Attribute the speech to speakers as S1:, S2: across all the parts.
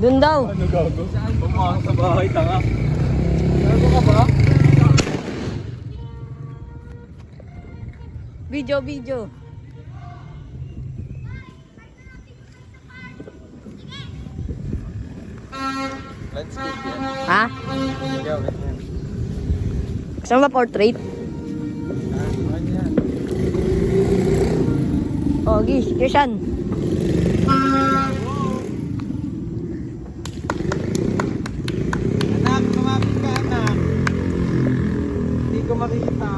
S1: Doon daw.
S2: Ano gago? Saan? Pumasok sa bahay, tanga. Gago ka ba?
S1: Video, video.
S2: Landscape yan.
S1: Ha?
S2: Ikaw, ganyan.
S1: Gusto mo ba portrait?
S2: Ano yan?
S1: Oh, Gish, Krishan.
S2: Anak, kumapit ka anak. Hindi ko makita.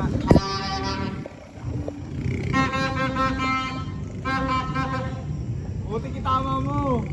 S2: Buti kitama mo.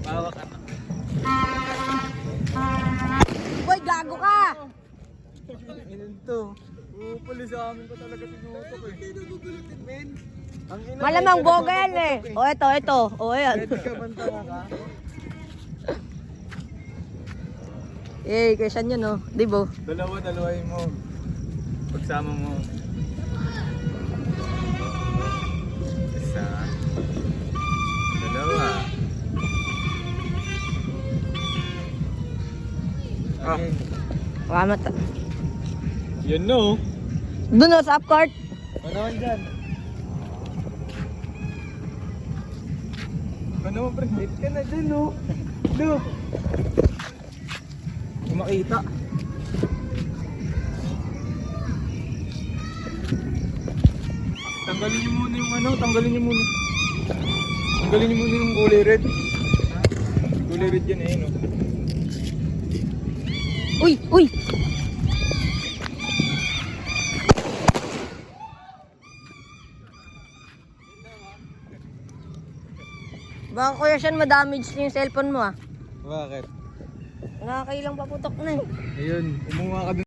S2: Bawak anak.
S1: Boy, gago ka!
S2: Ilan to? Puli sa amin pa talaga tinutok eh. Hindi nagugulutin, men.
S1: Malamang boga yan eh. O, ito. O, ayan.
S2: Pwede ka bantanga ka?
S1: Eh, Krishan yun, oh. Di ba?
S2: Dalawahin mo. Pagsama mo. Isa. Dalawa. Ah,
S1: Salamat.
S2: yun no.
S1: Doon, oh, sa upcourt.
S2: Ano dyan? Ano mo, pre? Hit ka na dyan, no? Look! Hindi makita. Tanggalin niyo muna yung ano, tanggalin niyo muna yung kulay red. Kulay red yan eh, no?
S1: Uy! Baka kuya siyan ma-damage yung cellphone mo ah.
S2: Bakit?
S1: Nakakailang paputok na eh.
S2: Ayun, umuha ka dun.